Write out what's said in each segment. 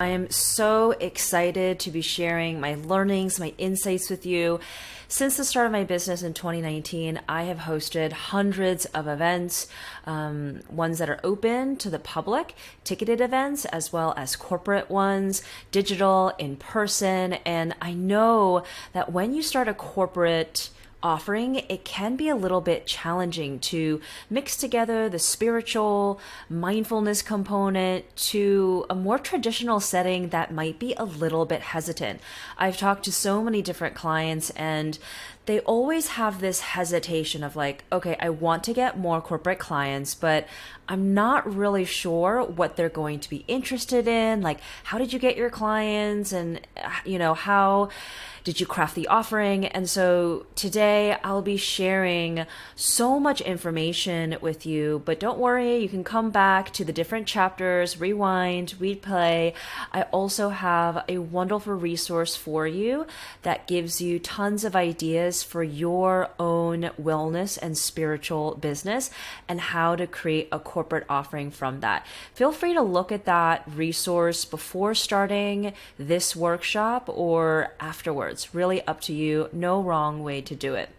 I am so excited to be sharing my learnings, my insights with you. Since the start of my business in 2019, I have hosted hundreds of events, ones that are open to the public, ticketed events, as well as corporate ones, digital, in person. And I know that when you start a corporate offering, it can be a little bit challenging to mix together the spiritual mindfulness component to a more traditional setting that might be a little bit hesitant. I've talked to so many different clients and they always have this hesitation of like, okay, I want to get more corporate clients, but I'm not really sure what they're going to be interested in. Like, how did you get your clients? And, how did you craft the offering? And so today I'll be sharing so much information with you, but don't worry, you can come back to the different chapters, rewind, replay. I also have a wonderful resource for you that gives you tons of ideas for your own wellness and spiritual business and how to create a corporate offering from that. Feel free to look at that resource before starting this workshop or afterwards. Really up to you. No wrong way to do it.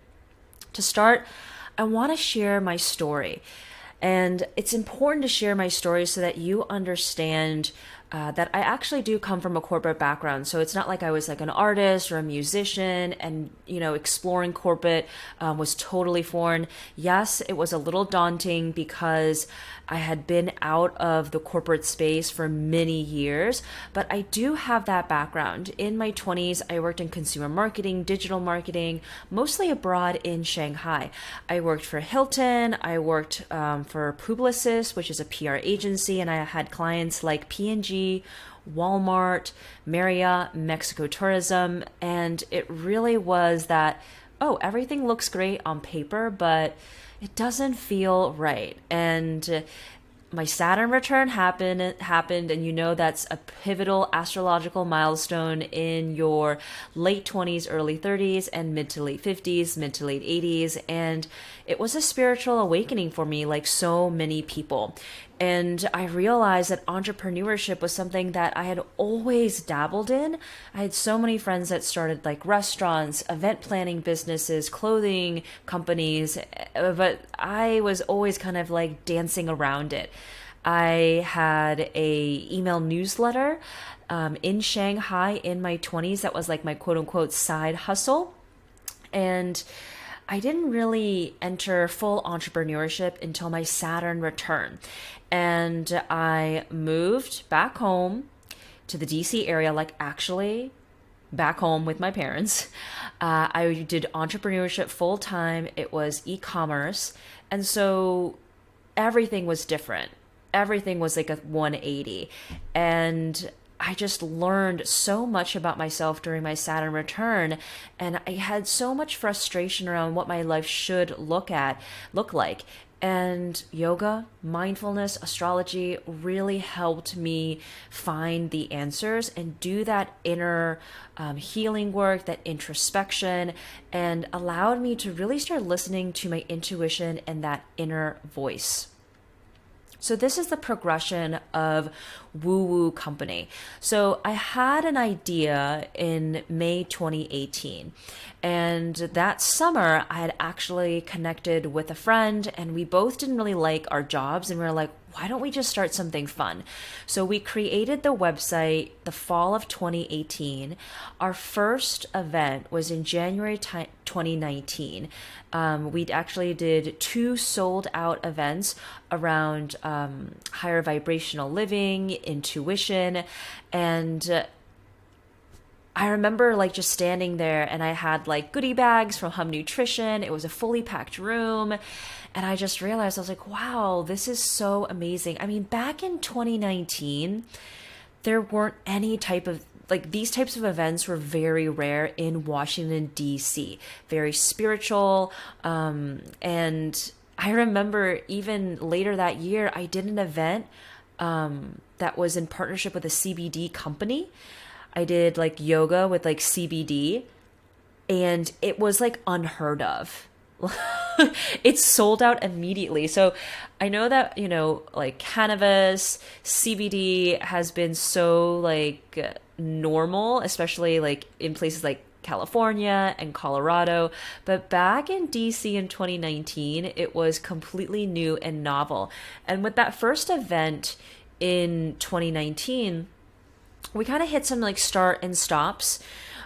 To start, I want to share my story. And it's important to share my story so that you understand that I actually do come from a corporate background. So it's not like I was like an artist or a musician and, exploring corporate was totally foreign. Yes, it was a little daunting because I had been out of the corporate space for many years, but I do have that background. In my 20s, I worked in consumer marketing, digital marketing, mostly abroad in Shanghai. I worked for Hilton. I worked for Publicis, which is a PR agency, and I had clients like P&G, Walmart, Marriott, Mexico Tourism, and it really was that, everything looks great on paper, but it doesn't feel right. And my Saturn return happened, and that's a pivotal astrological milestone in your late 20s, early 30s, and mid to late 50s, mid to late 80s. And it was a spiritual awakening for me, like so many people. And I realized that entrepreneurship was something that I had always dabbled in. I had so many friends that started like restaurants, event planning businesses, clothing companies, but I was always kind of like dancing around it. I had a email newsletter in Shanghai in my 20s that was like my quote unquote side hustle. And I didn't really enter full entrepreneurship until my Saturn return. And I moved back home to the DC area, like actually back home with my parents. I did entrepreneurship full time. It was e-commerce. And so everything was different. Everything was like a 180. And I just learned so much about myself during my Saturn return, and I had so much frustration around what my life should look like. And yoga, mindfulness, astrology really helped me find the answers and do that inner healing work, that introspection, and allowed me to really start listening to my intuition and that inner voice. So this is the progression of Woo Woo Company. So I had an idea in May 2018. And that summer, I had actually connected with a friend and we both didn't really like our jobs. And we were like, why don't we just start something fun? So we created the website the fall of 2018. Our first event was in January 2019. We actually did 2 sold out events around higher vibrational living, intuition, and I remember like just standing there and I had like goodie bags from Hum Nutrition. It was a fully packed room. And I just realized, I was like, wow, this is so amazing. I mean, back in 2019, there weren't any type of like these types of events were very rare in Washington, D.C., very spiritual. And I remember even later that year, I did an event that was in partnership with a CBD company. I did like yoga with like CBD, and it was like unheard of. it's sold out immediately. So I know that, like cannabis, CBD has been so like normal, especially like in places like California and Colorado. But back in DC in 2019, it was completely new and novel. And with that first event in 2019, we kind of hit some like start and stops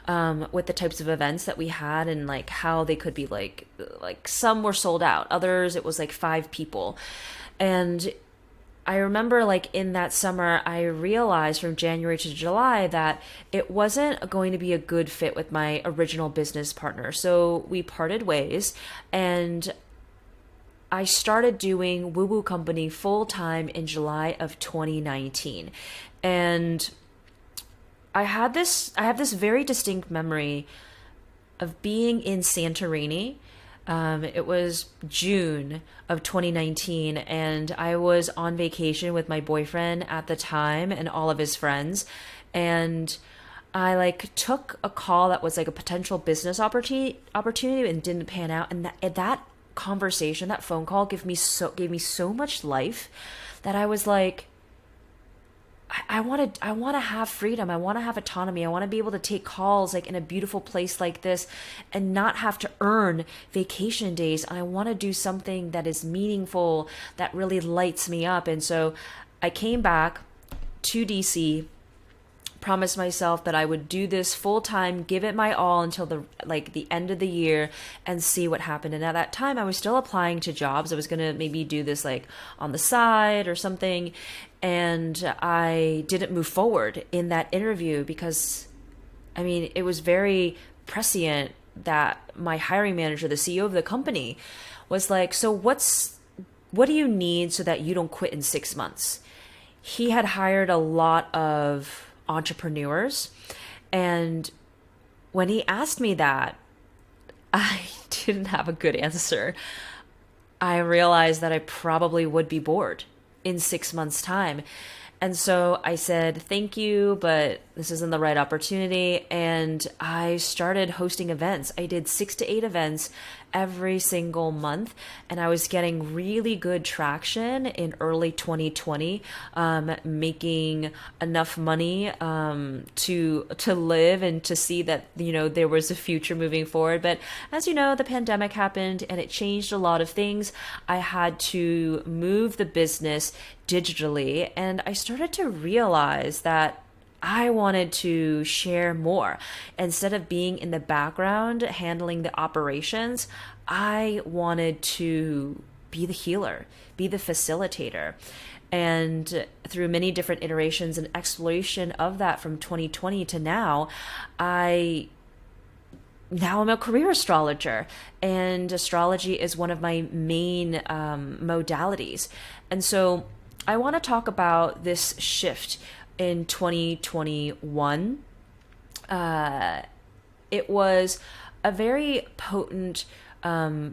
with the types of events that we had and like how they could be like some were sold out, others it was like 5 people. And I remember like in that summer, I realized from January to July that it wasn't going to be a good fit with my original business partner. So we parted ways, and I started doing Woo Woo Company full time in July of 2019. And I have this very distinct memory of being in Santorini. It was June of 2019, and I was on vacation with my boyfriend at the time and all of his friends. And I like took a call that was like a potential business opportunity and didn't pan out. And that conversation, that phone call gave me so much life that I was like, I want to have freedom. I want to have autonomy. I want to be able to take calls like in a beautiful place like this and not have to earn vacation days. And I want to do something that is meaningful, that really lights me up. And so I came back to DC, promised myself that I would do this full time, give it my all until the end of the year and see what happened. And at that time I was still applying to jobs. I was going to maybe do this like on the side or something. And I didn't move forward in that interview because it was very prescient that my hiring manager, the CEO of the company, was like, so what do you need so that you don't quit in 6 months? He had hired a lot of entrepreneurs. And when he asked me that, I didn't have a good answer. I realized that I probably would be bored in 6 months' time. And so I said, thank you, but this isn't the right opportunity. And I started hosting events. I did 6 to 8 events every single month. And I was getting really good traction in early 2020, making enough money to live and to see that, there was a future moving forward. But as you know, the pandemic happened and it changed a lot of things. I had to move the business digitally, and I started to realize that I wanted to share more. Instead of being in the background handling the operations, I wanted to be the healer, be the facilitator. And through many different iterations and exploration of that from 2020 to now, I'm a career astrologer, and astrology is one of my main modalities. And so I want to talk about this shift in 2021. It was a very potent,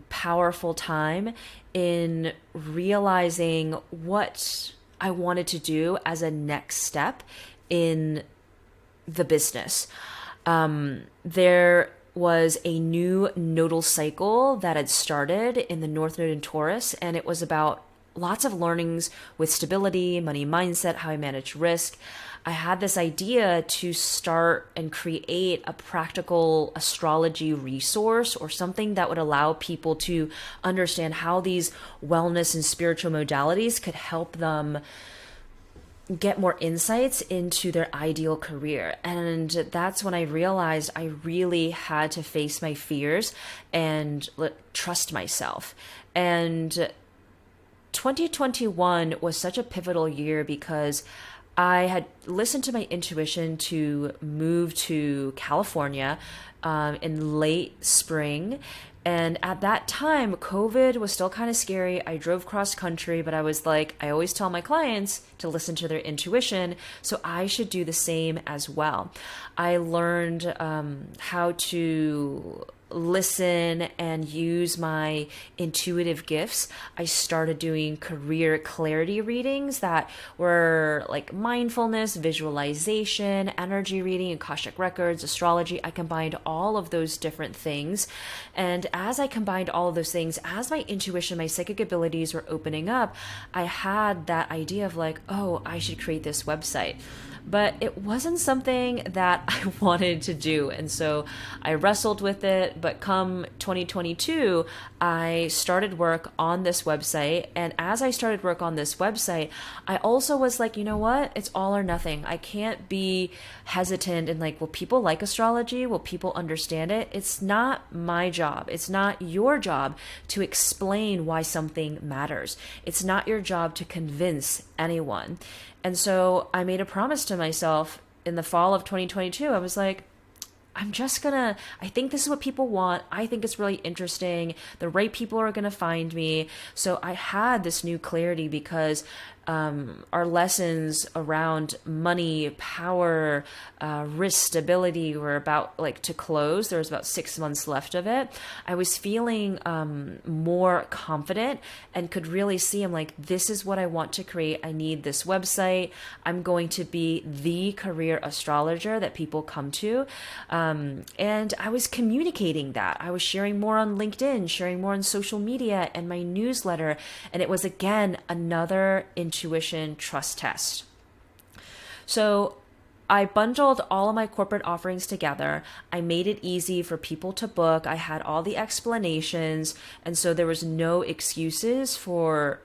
powerful time in realizing what I wanted to do as a next step in the business. There was a new nodal cycle that had started in the North Node in Taurus, and it was about lots of learnings with stability, money mindset, how I manage risk. I had this idea to start and create a practical astrology resource or something that would allow people to understand how these wellness and spiritual modalities could help them get more insights into their ideal career. And that's when I realized I really had to face my fears and trust myself. And 2021 was such a pivotal year because I had listened to my intuition to move to California in late spring. And at that time, COVID was still kind of scary. I drove cross country, but I was like, I always tell my clients to listen to their intuition, so I should do the same as well. I learned how to listen and use my intuitive gifts, I started doing career clarity readings that were like mindfulness, visualization, energy reading, Akashic records, astrology. I combined all of those different things. And as I combined all of those things, as my intuition, my psychic abilities were opening up, I had that idea of like, oh, I should create this website. But it wasn't something that I wanted to do. And so I wrestled with it. But come 2022, I started work on this website. And as I started work on this website, I also was like, you know what? It's all or nothing. I can't be hesitant and like, will people like astrology? Will people understand it? It's not my job. It's not your job to explain why something matters. It's not your job to convince anyone. And so I made a promise to myself in the fall of 2022. I was like, I think this is what people want. I think it's really interesting. The right people are going to find me. So I had this new clarity because our lessons around money, power, risk, stability were about like to close. There was about 6 months left of it. I was feeling more confident and could really see, I'm like, this is what I want to create. I need this website. I'm going to be the career astrologer that people come to. And I was communicating that. I was sharing more on LinkedIn, sharing more on social media and my newsletter. And it was, again, another intuition trust test. So I bundled all of my corporate offerings together. I made it easy for people to book. I had all the explanations. And so there was no excuses for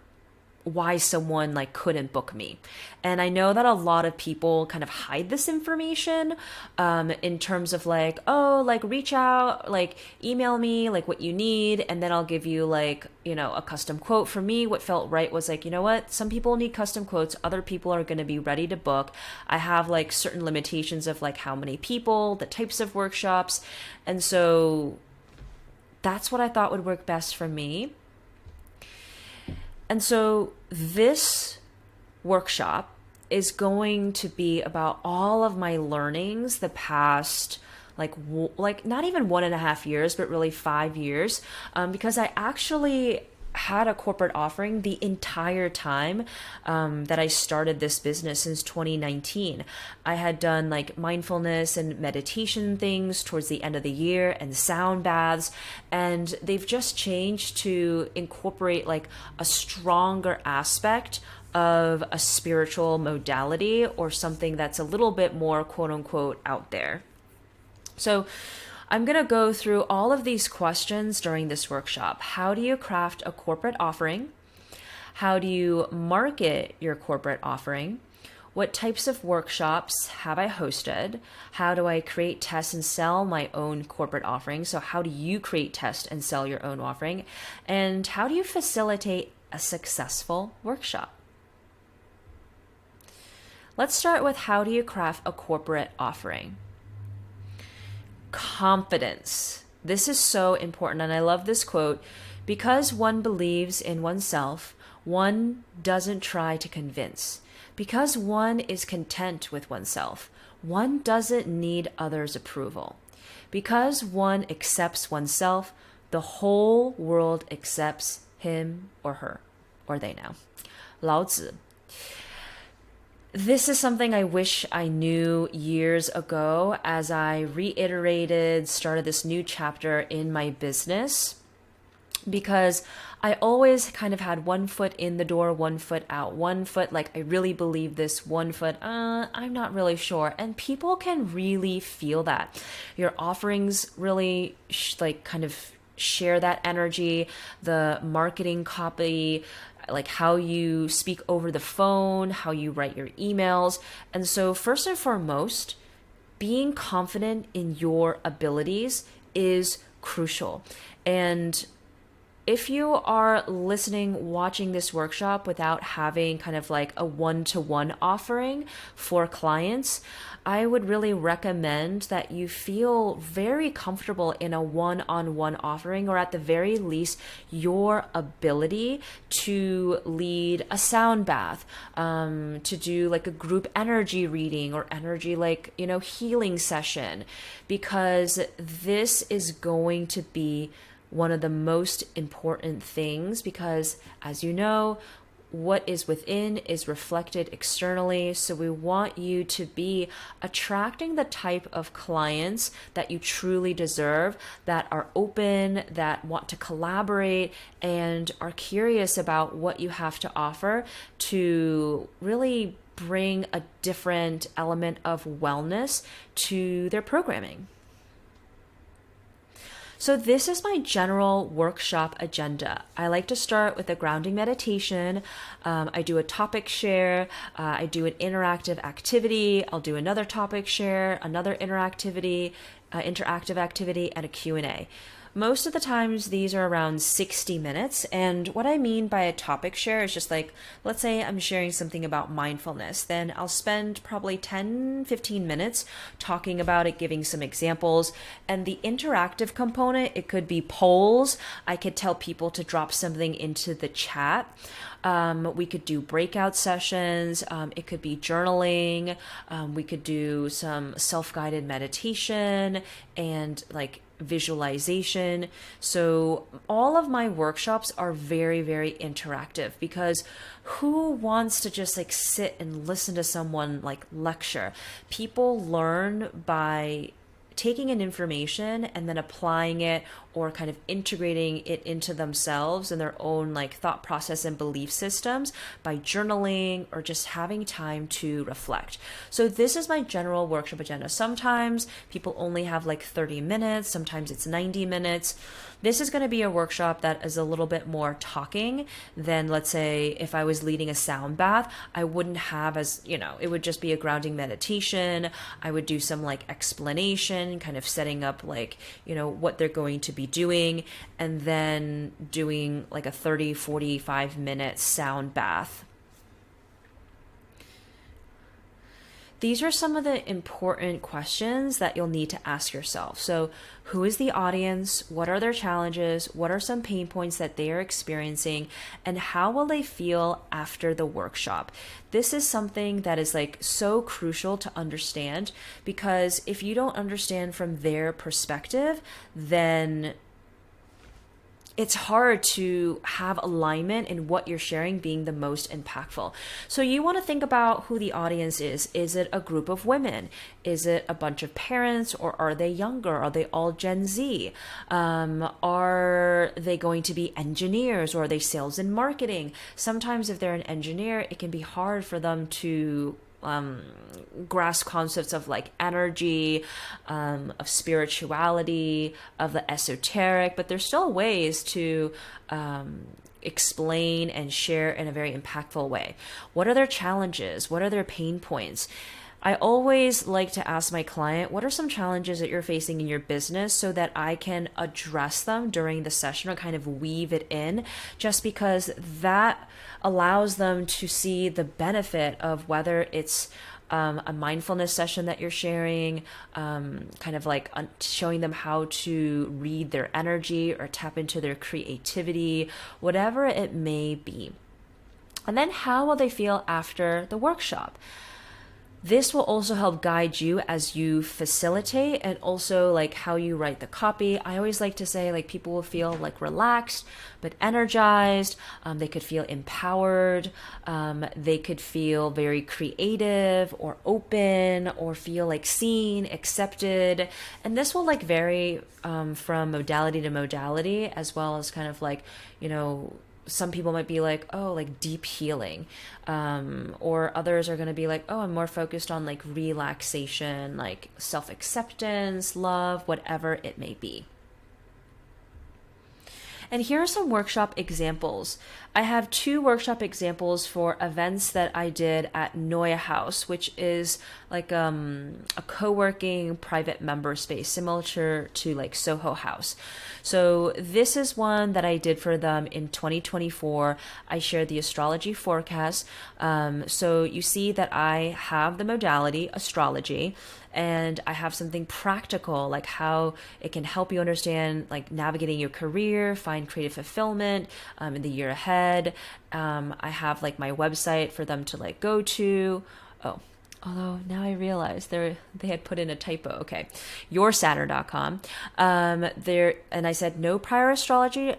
why someone like couldn't book me. And I know that a lot of people kind of hide this information in terms of like, oh, like reach out, like email me like what you need, and then I'll give you like, you know, a custom quote. For me, what felt right was like, you know what, some people need custom quotes, other people are going to be ready to book. I have like certain limitations of like how many people, the types of workshops, and so that's what I thought would work best for me. And so this workshop is going to be about all of my learnings the past like not even 1.5 years, but really 5 years, because I actually had a corporate offering the entire time that I started this business since 2019. I had done like mindfulness and meditation things towards the end of the year and sound baths, and they've just changed to incorporate like a stronger aspect of a spiritual modality or something that's a little bit more quote unquote out there. So I'm going to go through all of these questions during this workshop. How do you craft a corporate offering? How do you market your corporate offering? What types of workshops have I hosted? How do I create, test, and sell my own corporate offering? So how do you create, test, and sell your own offering? And how do you facilitate a successful workshop? Let's start with how do you craft a corporate offering? Confidence. This is so important, and I love this quote. Because one believes in oneself, one doesn't try to convince. Because one is content with oneself, one doesn't need others' approval. Because one accepts oneself, the whole world accepts him or her, or they now. Lao Tzu. This is something I wish I knew years ago as I started this new chapter in my business, because I always kind of had one foot in the door, one foot out, one foot like I really believe this, one foot I'm not really sure. And people can really feel that. Your offerings really kind of share that energy, the marketing copy, like how you speak over the phone, how you write your emails. And so first and foremost, being confident in your abilities is crucial. And if you are listening, watching this workshop without having kind of like a one-to-one offering for clients, I would really recommend that you feel very comfortable in a one-on-one offering, or at the very least, your ability to lead a sound bath, to do like a group energy reading or energy like, healing session, because this is going to be one of the most important things, because as you know, what is within is reflected externally. So we want you to be attracting the type of clients that you truly deserve, that are open, that want to collaborate, and are curious about what you have to offer to really bring a different element of wellness to their programming. So this is my general workshop agenda. I like to start with a grounding meditation. I do a topic share. I do an interactive activity. I'll do another topic share, another interactive activity, and a Q&A. Most of the times these are around 60 minutes. And what I mean by a topic share is just like, let's say I'm sharing something about mindfulness, then I'll spend probably 10, 15 minutes talking about it, giving some examples. And the interactive component, it could be polls. I could tell people to drop something into the chat. We could do breakout sessions. It could be journaling. We could do some self-guided meditation and like visualization. So all of my workshops are very, very interactive, because who wants to just like sit and listen to someone like lecture? People learn by taking in information and then applying it, or kind of integrating it into themselves and their own like thought process and belief systems by journaling or just having time to reflect. So this is my general workshop agenda. Sometimes people only have like 30 minutes, sometimes it's 90 minutes. This is going to be a workshop that is a little bit more talking than, let's say, if I was leading a sound bath. I wouldn't have it would just be a grounding meditation. I would do some like explanation, kind of setting up like, what they're going to be doing, and then doing like a 30, 45-minute sound bath. These are some of the important questions that you'll need to ask yourself. So, who is the audience? What are their challenges? What are some pain points that they are experiencing? And how will they feel after the workshop? This is something that is like so crucial to understand, because if you don't understand from their perspective, then it's hard to have alignment in what you're sharing being the most impactful. So you want to think about who the audience is. Is it a group of women? Is it a bunch of parents, or are they younger? Are they all Gen Z? Are they going to be engineers, or are they sales and marketing? Sometimes if they're an engineer, it can be hard for them to grasp concepts of like energy, of spirituality, of the esoteric, but there's still ways to explain and share in a very impactful way. What are their challenges? What are their pain points? I always like to ask my client, what are some challenges that you're facing in your business, so that I can address them during the session or kind of weave it in, just because that allows them to see the benefit of whether it's a mindfulness session that you're sharing, kind of like showing them how to read their energy or tap into their creativity, whatever it may be. And then how will they feel after the workshop? This will also help guide you as you facilitate, and also like how you write the copy. I always like to say like people will feel like relaxed but energized. They could feel empowered. They could feel very creative or open, or feel like seen, accepted. And this will like vary from modality to modality, as well as kind of like, some people might be like, oh, like deep healing. Or others are going to be like, oh, I'm more focused on like relaxation, like self-acceptance, love, whatever it may be. And here are some workshop examples. I have 2 workshop examples for events that I did at Noya House, which is like a co-working private member space, similar to like Soho House. So this is one that I did for them in 2024. I shared the astrology forecast. So you see that I have the modality astrology, and I have something practical, like how it can help you understand like navigating your career, find creative fulfillment in the year ahead. I have like my website for them to like go to. Oh, although now I realize they had put in a typo. Okay, yoursaturn.com. There, and I said no prior astrology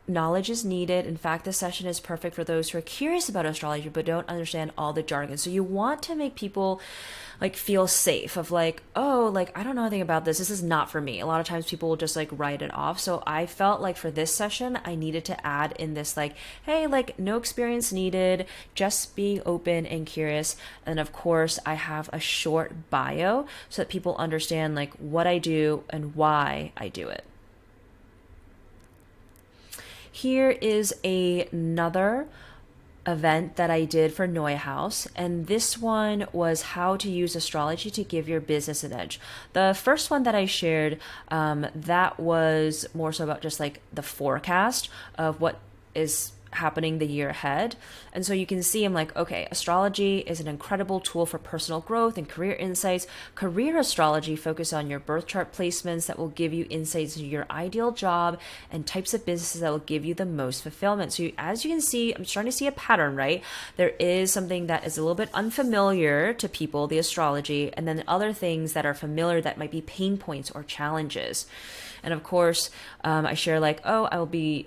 knowledge is needed. In fact, this session is perfect for those who are curious about astrology but don't understand all the jargon. So you want to make people like feel safe of like, oh, like I don't know anything about this. This is not for me. A lot of times people will just like write it off. So I felt like for this session, I needed to add in this like, hey, like no experience needed, just being open and curious. And of course, I have a short bio so that people understand like what I do and why I do it. Here is another event that I did for Noya House, and this one was how to use astrology to give your business an edge. The first one that I shared, that was more so about just like the forecast of what is happening the year ahead. And so you can see I'm like, okay, astrology is an incredible tool for personal growth and career insights. Career astrology focus on your birth chart placements that will give you insights into your ideal job and types of businesses that will give you the most fulfillment. So as you can see, I'm starting to see a pattern, right? There is something that is a little bit unfamiliar to people, the astrology, and then other things that are familiar that might be pain points or challenges. And of course, I share like, oh, I will be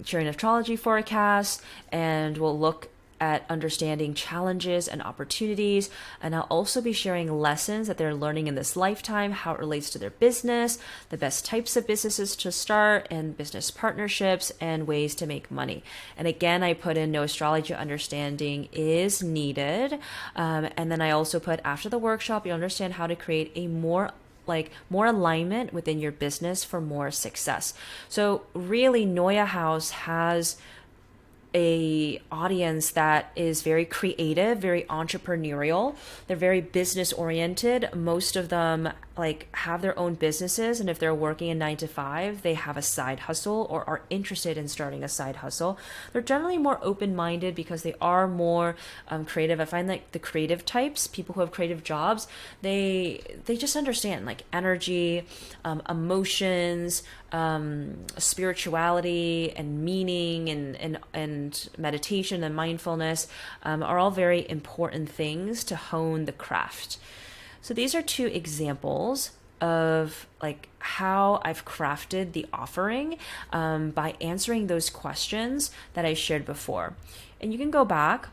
sharing astrology forecasts, and we'll look at understanding challenges and opportunities. And I'll also be sharing lessons that they're learning in this lifetime, how it relates to their business, the best types of businesses to start, and business partnerships and ways to make money. And again, I put in no astrology understanding is needed. And then I also put after the workshop, you'll understand how to create a more alignment within your business for more success. So really, Noya House has a audience that is very creative, very entrepreneurial. They're very business oriented. Most of them like have their own businesses, and if they're working a 9 to 5, they have a side hustle or are interested in starting a side hustle. They're generally more open-minded because they are more creative. I find like the creative types, people who have creative jobs, they just understand like energy, emotions, spirituality and meaning and meditation and mindfulness are all very important things to hone the craft. So these are 2 examples of like how I've crafted the offering by answering those questions that I shared before. And you can go back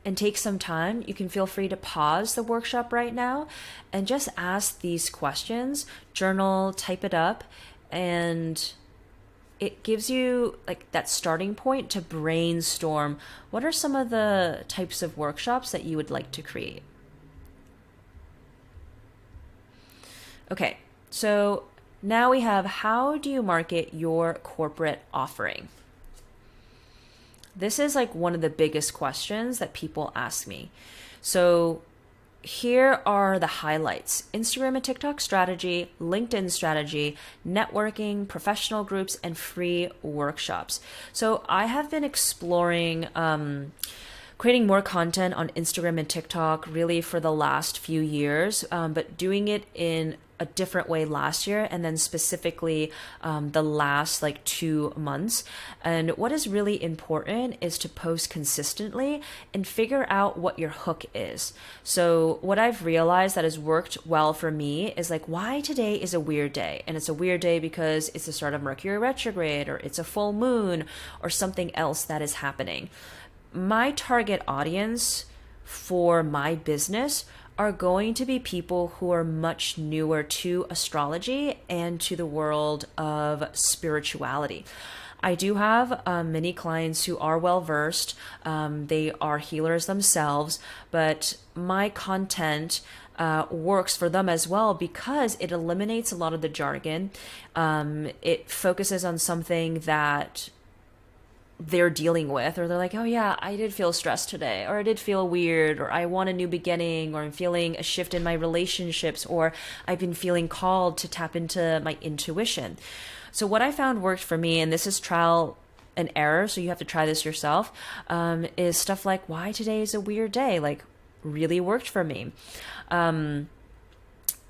and take some time. You can feel free to pause the workshop right now and just ask these questions, journal, type it up, and it gives you like that starting point to brainstorm what are some of the types of workshops that you would like to create. Okay, so now we have how do you market your corporate offering? This is like one of the biggest questions that people ask me. So here are the highlights: Instagram and TikTok strategy, LinkedIn strategy, networking, professional groups, and free workshops. So I have been exploring creating more content on Instagram and TikTok really for the last few years, but doing it in a different way last year, and then specifically the last like 2 months. And what is really important is to post consistently and figure out what your hook is. So what I've realized that has worked well for me is like, why today is a weird day? And it's a weird day because it's the start of Mercury retrograde, or it's a full moon, or something else that is happening. My target audience for my business are going to be people who are much newer to astrology and to the world of spirituality. I do have many clients who are well versed. They are healers themselves, but my content works for them as well, because it eliminates a lot of the jargon. It focuses on something that they're dealing with, or they're like, oh yeah, I did feel stressed today, or I did feel weird, or I want a new beginning, or I'm feeling a shift in my relationships, or I've been feeling called to tap into my intuition. So what I found worked for me, and this is trial and error, so you have to try this yourself, is stuff like why today is a weird day, like really worked for me.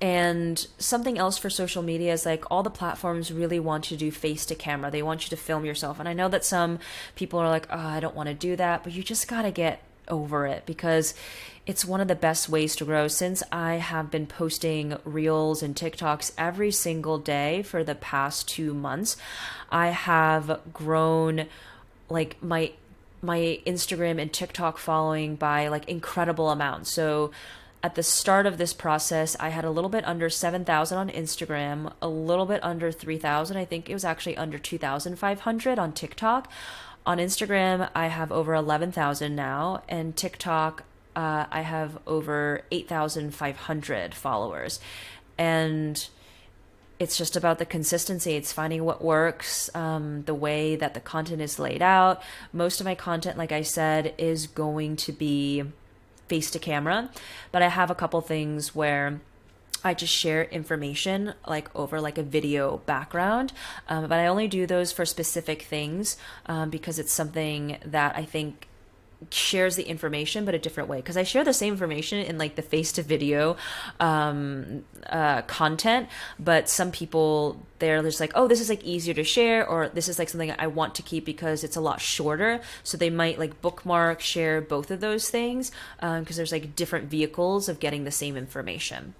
And something else for social media is like all the platforms really want you to do face to camera. They want you to film yourself. And I know that some people are like, oh, I don't want to do that, but you just got to get over it, because it's one of the best ways to grow. Since I have been posting reels and TikToks every single day for the past 2 months, I have grown like my Instagram and TikTok following by like incredible amounts. So at the start of this process, I had a little bit under 7,000 on Instagram, a little bit under 3,000. I think it was actually under 2,500 on TikTok. On Instagram, I have over 11,000 now, and TikTok, I have over 8,500 followers. And it's just about the consistency. It's finding what works, the way that the content is laid out. Most of my content, like I said, is going to be face to camera, but I have a couple things where I just share information like over like a video background, but I only do those for specific things, because it's something that I think shares the information but a different way, because I share the same information in like the face to video content, but some people, they're just like, oh, this is like easier to share, or this is like something I want to keep because it's a lot shorter, so they might like bookmark, share both of those things, because there's like different vehicles of getting the same information.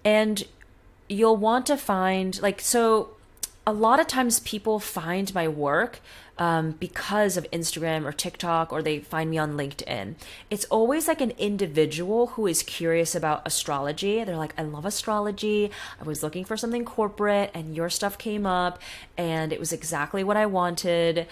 And you'll want to find like, so a lot of times people find my work because of Instagram or TikTok, or they find me on LinkedIn. It's always like an individual who is curious about astrology. They're like, I love astrology. I was looking for something corporate and your stuff came up and it was exactly what I wanted.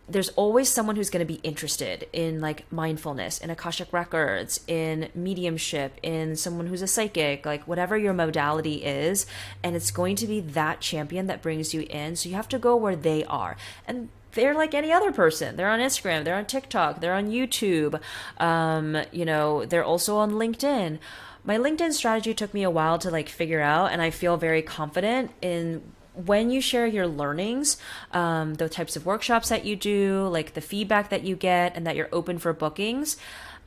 There's always someone who's going to be interested in like mindfulness, in Akashic records, in mediumship, in someone who's a psychic, like whatever your modality is. And it's going to be that champion that brings you in. So you have to go where they are. And they're like any other person. They're on Instagram, they're on TikTok, they're on YouTube. They're also on LinkedIn. My LinkedIn strategy took me a while to like figure out, and I feel very confident in when you share your learnings, the types of workshops that you do, like the feedback that you get, and that you're open for bookings.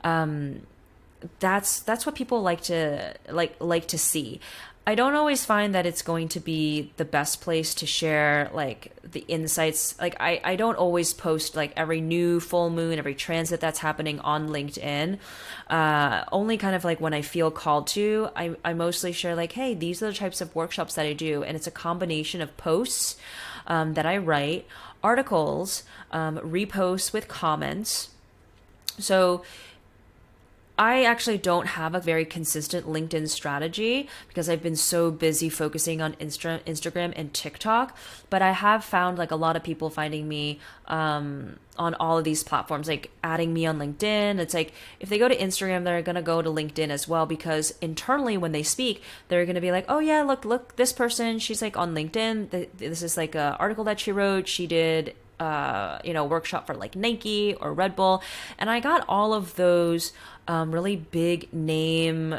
That's what people like to see. I don't always find that it's going to be the best place to share like the insights. Like I don't always post like every new full moon, every transit that's happening on LinkedIn. Only kind of like when I feel called to. I mostly share like, hey, these are the types of workshops that I do. And it's a combination of posts that I write, articles, reposts with comments. So I actually don't have a very consistent LinkedIn strategy because I've been so busy focusing on Instagram and TikTok, but I have found like a lot of people finding me on all of these platforms, like adding me on LinkedIn. It's like if they go to Instagram, they're going to go to LinkedIn as well, because internally when they speak, they're going to be like, oh yeah, look, this person, she's like on LinkedIn. This is like an article that she wrote. She did workshop for like Nike or Red Bull. And I got all of those really big name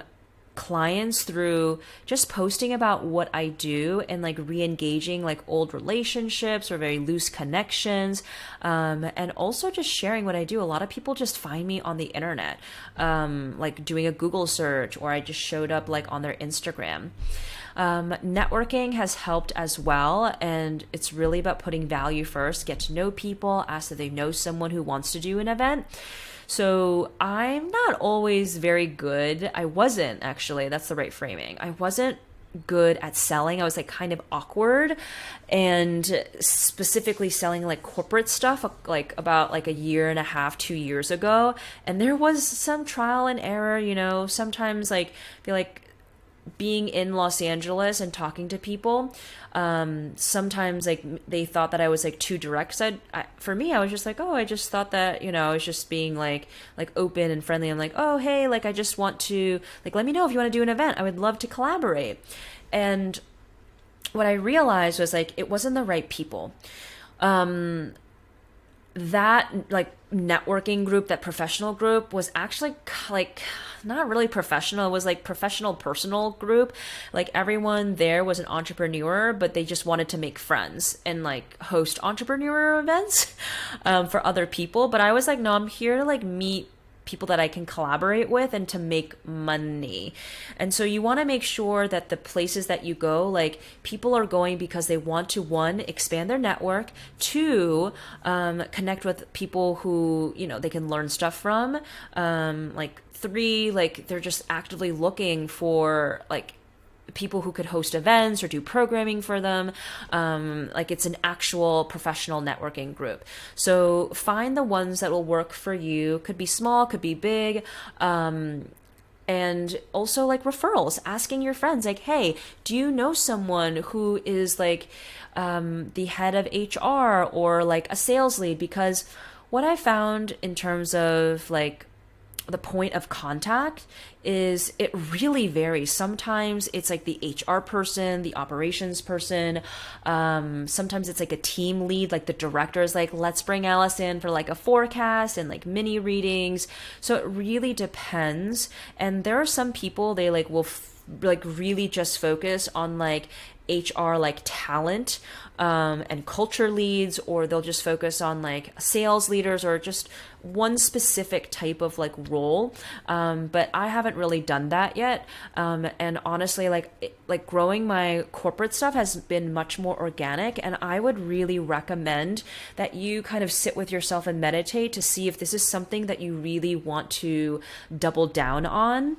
clients through just posting about what I do and like re-engaging like old relationships or very loose connections, and also just sharing what I do. A lot of people just find me on the internet, like doing a Google search, or I just showed up like on their Instagram. Networking has helped as well, and it's really about putting value first. Get to know people, ask if they know someone who wants to do an event. So I'm not always very good. I wasn't actually, that's the right framing. I wasn't good at selling. I was like kind of awkward, and specifically selling like corporate stuff like about like a year and a half, 2 years ago. And there was some trial and error, sometimes like feel like being in Los Angeles and talking to people, sometimes like they thought that I was like too direct. So for me, I was just like, oh, I just thought that, I was just being like open and friendly. I'm like, oh, hey, like I just want to, like, let me know if you want to do an event. I would love to collaborate. And what I realized was like, it wasn't the right people. That like networking group, that professional group was actually like not really professional. It was like professional personal group. Like everyone there was an entrepreneur, but they just wanted to make friends and like host entrepreneur events for other people. But I was like, no, I'm here to like meet people that I can collaborate with and to make money. And so you want to make sure that the places that you go, like people are going because they want to, one, expand their network, two, connect with people who, they can learn stuff from, like three, like they're just actively looking for like people who could host events or do programming for them. Like it's an actual professional networking group. So find the ones that will work for you. Could be small, could be big. And also like referrals, asking your friends like, hey, do you know someone who is like the head of HR or like a sales lead? Because what I found in terms of like the point of contact is it really varies. Sometimes it's like the HR person, the operations person. Sometimes it's like a team lead, like the director is like, let's bring Alice in for like a forecast and like mini readings. So it really depends. And there are some people, they like will like really just focus on like HR like talent and culture leads, or they'll just focus on like sales leaders or just one specific type of like role. But I haven't really done that yet. And honestly, like growing my corporate stuff has been much more organic, and I would really recommend that you kind of sit with yourself and meditate to see if this is something that you really want to double down on.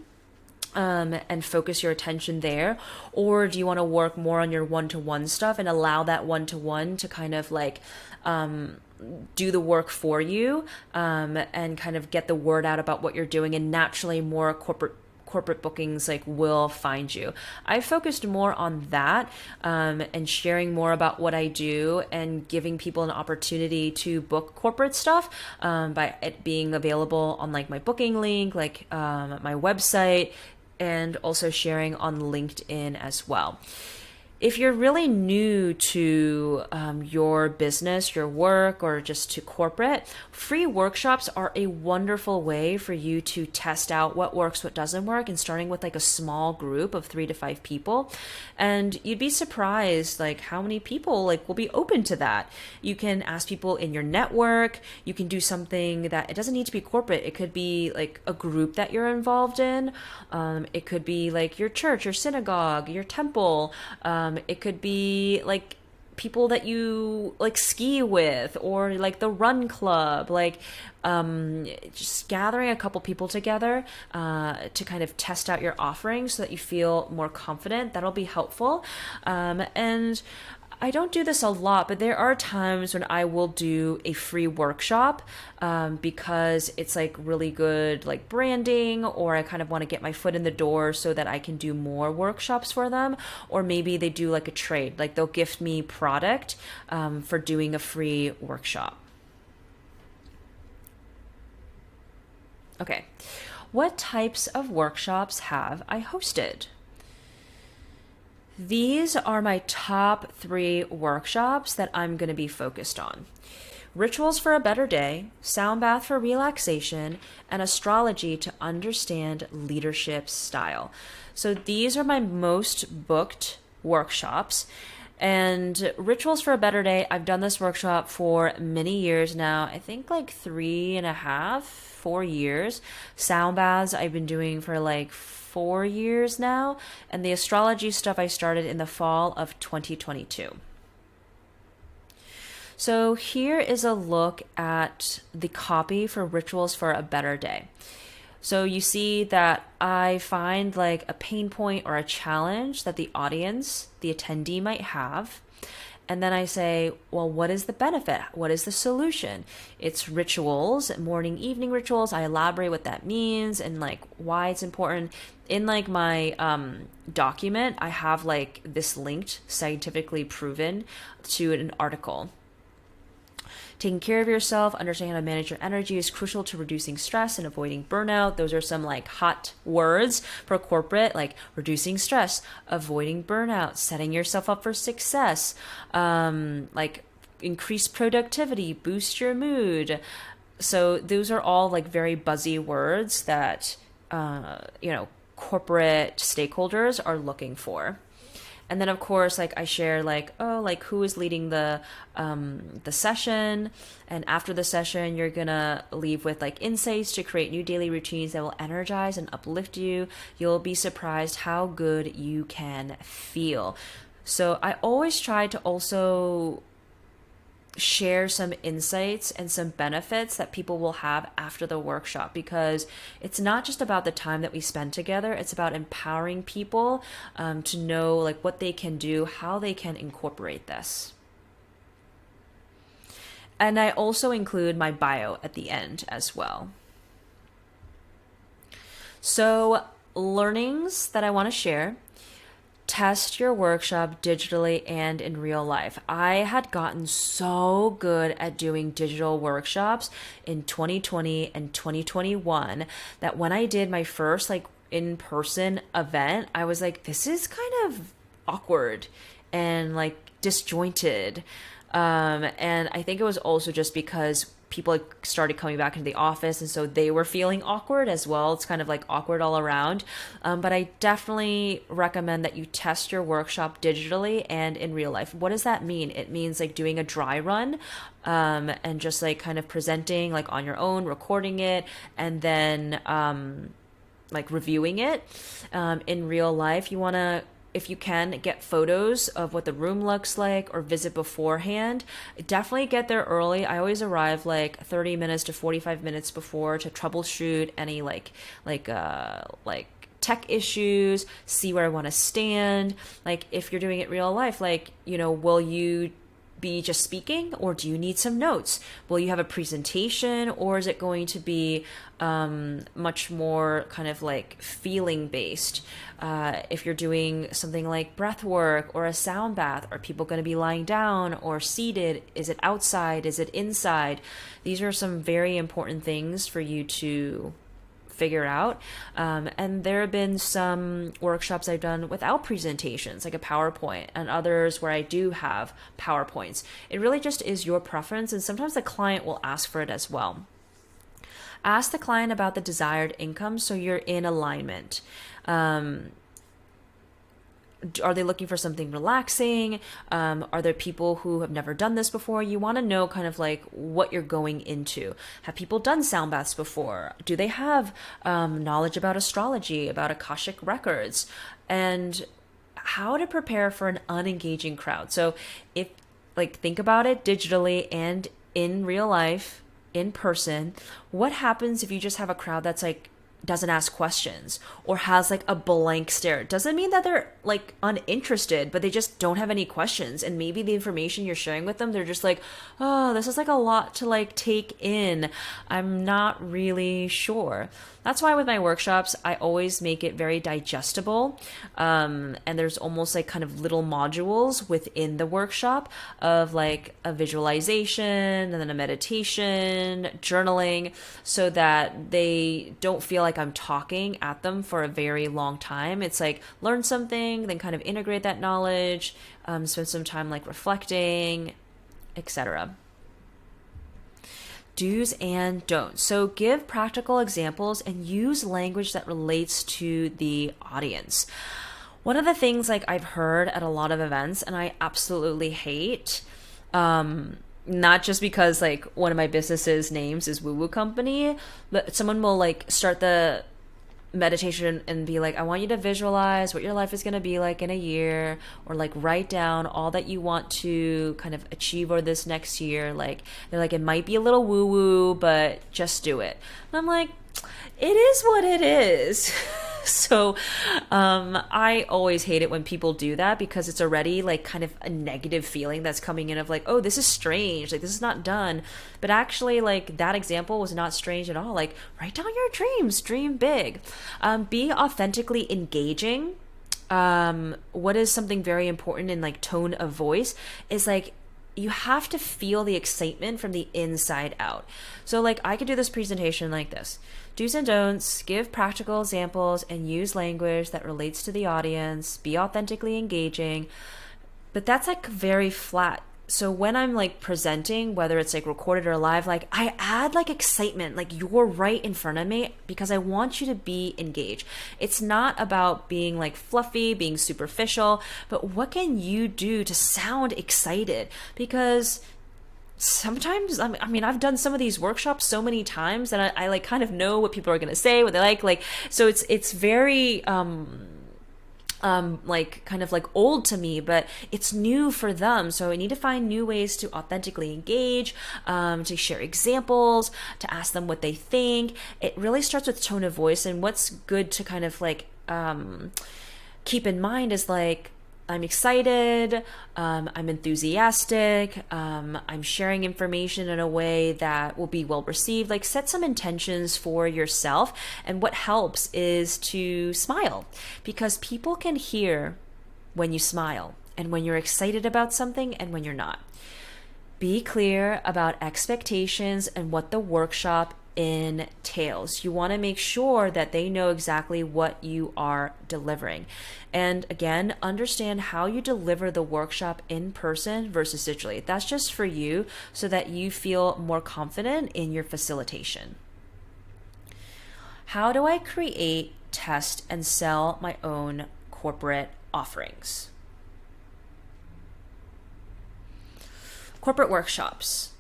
And focus your attention there, or do you want to work more on your one-to-one stuff and allow that one-to-one to kind of like do the work for you, and kind of get the word out about what you're doing, and naturally more corporate bookings like will find you. I focused more on that, and sharing more about what I do and giving people an opportunity to book corporate stuff, by it being available on like my booking link, like my website, and also sharing on LinkedIn as well. If you're really new to your business, your work, or just to corporate, free workshops are a wonderful way for you to test out what works, what doesn't work, and starting with like a small group of 3 to 5 people. And you'd be surprised like how many people like will be open to that. You can ask people in your network. You can do something that it doesn't need to be corporate. It could be like a group that you're involved in. It could be like your church, your synagogue, your temple. It could be like people that you like ski with, or like the run club, like just gathering a couple people together to kind of test out your offering so that you feel more confident. That'll be helpful. And I don't do this a lot, but there are times when I will do a free workshop because it's like really good like branding, or I kind of want to get my foot in the door so that I can do more workshops for them. Or maybe they do like a trade, like they'll gift me product for doing a free workshop. Okay, what types of workshops have I hosted? These are my top 3 workshops that I'm going to be focused on. Rituals for a Better Day, Sound Bath for Relaxation, and Astrology to Understand Leadership Style. So these are my most booked workshops. And Rituals for a Better Day, I've done this workshop for many years now. I think like 3.5, 4 years. Sound baths I've been doing for like 4 years now. And the astrology stuff I started in the fall of 2022. So here is a look at the copy for Rituals for a Better Day. So you see that I find like a pain point or a challenge that the audience, the attendee might have. And then I say, well, what is the benefit? What is the solution? It's rituals, morning, evening rituals. I elaborate what that means and like why it's important. In like my document, I have like this linked, scientifically proven to an article. Taking care of yourself, understanding how to manage your energy is crucial to reducing stress and avoiding burnout. Those are some like hot words for corporate, like reducing stress, avoiding burnout, setting yourself up for success, like increase productivity, boost your mood. So those are all like very buzzy words that, corporate stakeholders are looking for. And then of course, like I share like, oh, like who is leading the session. And after the session, you're gonna leave with like insights to create new daily routines that will energize and uplift you. You'll be surprised how good you can feel. So I always try to also share some insights and some benefits that people will have after the workshop, because it's not just about the time that we spend together. It's about empowering people to know like what they can do, how they can incorporate this. And I also include my bio at the end as well. So learnings that I want to share: test your workshop digitally and in real life. I had gotten so good at doing digital workshops in 2020 and 2021 that when I did my first like in-person event, I was like, this is kind of awkward and like disjointed. And I think it was also just because people started coming back into the office, and so they were feeling awkward as well. It's kind of like awkward all around. But I definitely recommend that you test your workshop digitally and in real life. What does that mean? It means like doing a dry run, and just like kind of presenting like on your own, recording it, and then like reviewing it. In real life, you want to, if you can, get photos of what the room looks like or visit beforehand. Definitely get there early. I always arrive like 30 minutes to 45 minutes before to troubleshoot any like tech issues, see where I want to stand. Like if you're doing it real life, like, will you be just speaking, or do you need some notes? Will you have a presentation, or is it going to be much more kind of like feeling based? If you're doing something like breath work or a sound bath, are people going to be lying down or seated? Is it outside? Is it inside? These are some very important things for you to figure out. And there have been some workshops I've done without presentations, like a PowerPoint, and others where I do have PowerPoints. It really just is your preference, and sometimes the client will ask for it as well. Ask the client about the desired income so you're in alignment. Are they looking for something relaxing? Are there people who have never done this before? You want to know kind of like what you're going into. Have people done sound baths before? Do they have knowledge about astrology, about Akashic records, and how to prepare for an unengaging crowd? So if like think about it digitally and in real life, in person, what happens if you just have a crowd that's like doesn't ask questions or has like a blank stare? It doesn't mean that they're like uninterested, but they just don't have any questions. And maybe the information you're sharing with them, they're just like, oh, this is like a lot to like take in. I'm not really sure. That's why with my workshops, I always make it very digestible. And there's almost like kind of little modules within the workshop of like a visualization and then a meditation, journaling, so that they don't feel like I'm talking at them for a very long time. It's like learn something, then kind of integrate that knowledge, spend some time like reflecting, etc. Do's and don'ts. So give practical examples and use language that relates to the audience. One of the things like I've heard at a lot of events, and I absolutely hate, not just because like one of my businesses names is Woo Woo Company, but someone will like start the meditation and be like, I want you to visualize what your life is going to be like in a year, or like write down all that you want to kind of achieve over this next year. Like they're like, it might be a little woo woo, but just do it. And I'm like, it is what it is. So I always hate it when people do that, because it's already like kind of a negative feeling that's coming in of like, oh, this is strange, like this is not done. But actually, like, that example was not strange at all. Like, write down your dreams, dream big, be authentically engaging. What is something very important in like tone of voice is like, you have to feel the excitement from the inside out. So like, I could do this presentation like this: do's and don'ts, give practical examples, and use language that relates to the audience, be authentically engaging. But that's like very flat. So when I'm like presenting, whether it's like recorded or live, like I add like excitement, like you're right in front of me, because I want you to be engaged. It's not about being like fluffy, being superficial, but what can you do to sound excited? Because sometimes, I mean, I've done some of these workshops so many times that I like kind of know what people are going to say, what they like, so it's very, like kind of like old to me, but it's new for them. So I need to find new ways to authentically engage, to share examples, to ask them what they think. It really starts with tone of voice. And what's good to kind of like keep in mind is like, I'm excited, I'm enthusiastic, I'm sharing information in a way that will be well received. Like, set some intentions for yourself. And what helps is to smile, because people can hear when you smile and when you're excited about something and when you're not. Be clear about expectations and what the workshop entails. You want to make sure that they know exactly what you are delivering. And again, understand how you deliver the workshop in person versus digitally. That's just for you, so that you feel more confident in your facilitation. How do I create, test, and sell my own corporate offerings? Corporate workshops.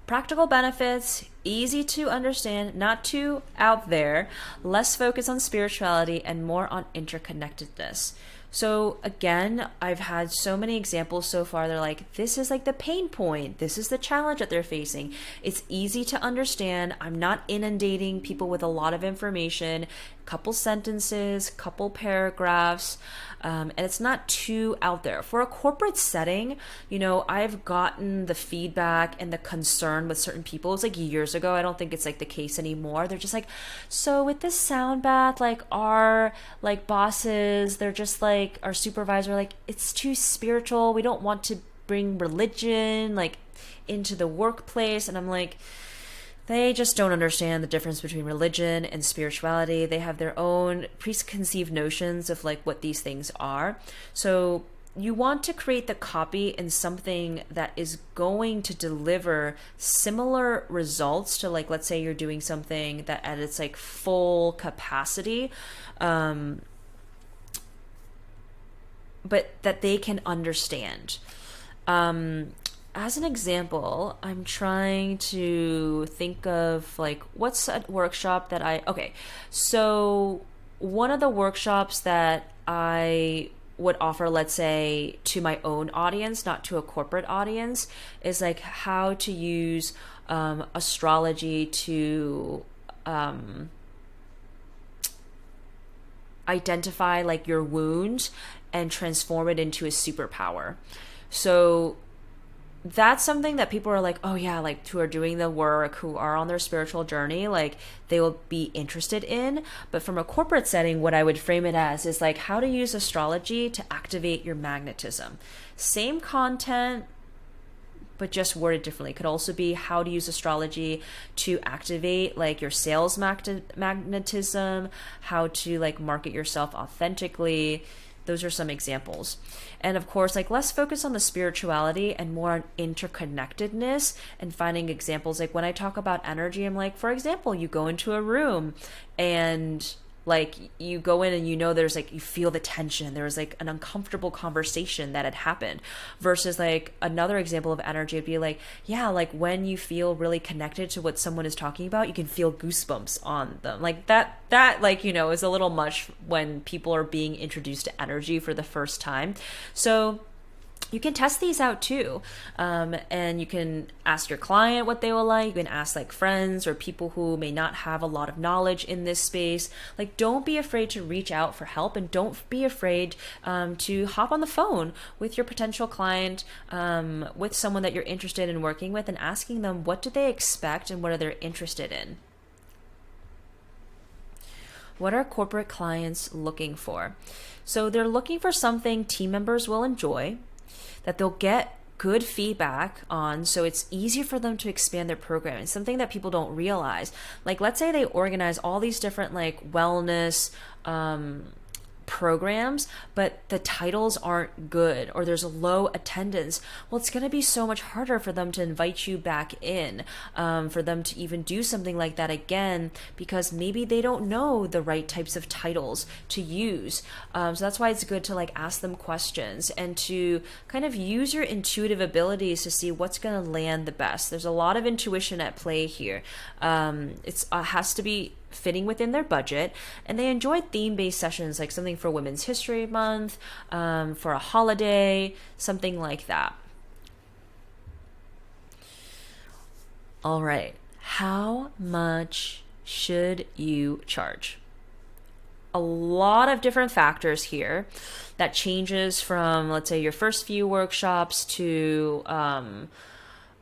Practical benefits, easy to understand, not too out there, less focus on spirituality and more on interconnectedness. So again, I've had so many examples so far. They're like, this is like the pain point. This is the challenge that they're facing. It's easy to understand. I'm not inundating people with a lot of information, couple sentences, couple paragraphs, and it's not too out there. For a corporate setting, you know, I've gotten the feedback and the concern with certain people. It was like years ago. I don't think it's like the case anymore. They're just like, so with this sound bath, like our like bosses, they're just like our supervisor, like it's too spiritual. We don't want to bring religion like into the workplace. And I'm like, they just don't understand the difference between religion and spirituality. They have their own preconceived notions of like what these things are. So you want to create the copy in something that is going to deliver similar results to, like, let's say you're doing something that at its like full capacity, but that they can understand. As an example, I'm trying to think of like, what's a workshop that so one of the workshops that I would offer, let's say, to my own audience, not to a corporate audience, is like how to use astrology to identify like your wound and transform it into a superpower. So that's something that people are like, oh yeah, like who are doing the work, who are on their spiritual journey, like they will be interested in. But from a corporate setting, what I would frame it as is like how to use astrology to activate your magnetism. Same content, but just worded differently. It could also be how to use astrology to activate like your sales magnetism, how to like market yourself authentically. Those are some examples. And of course, like less focus on the spirituality and more on interconnectedness and finding examples. Like when I talk about energy, I'm like, for example, you go into a room and like you go in and you know there's like, you feel the tension. There was like an uncomfortable conversation that had happened, versus like another example of energy would be like, yeah, like when you feel really connected to what someone is talking about, you can feel goosebumps on them. Like that like, you know, is a little much when people are being introduced to energy for the first time. So you can test these out too. And you can ask your client what they will like. You can ask like friends or people who may not have a lot of knowledge in this space. Like, don't be afraid to reach out for help, and don't be afraid to hop on the phone with your potential client, with someone that you're interested in working with, and asking them what do they expect and what are they interested in. What are corporate clients looking for? So they're looking for something team members will enjoy, that they'll get good feedback on, so it's easier for them to expand their program. It's something that people don't realize. Like, let's say they organize all these different like wellness programs, but the titles aren't good, or there's a low attendance. Well, it's going to be so much harder for them to invite you back in, for them to even do something like that again, because maybe they don't know the right types of titles to use. So that's why it's good to like ask them questions and to kind of use your intuitive abilities to see what's going to land the best. There's a lot of intuition at play here. It has to be fitting within their budget, and they enjoy theme-based sessions, like something for Women's History Month, for a holiday, something like that. All right, how much should you charge? A lot of different factors here that changes from, let's say, your first few workshops to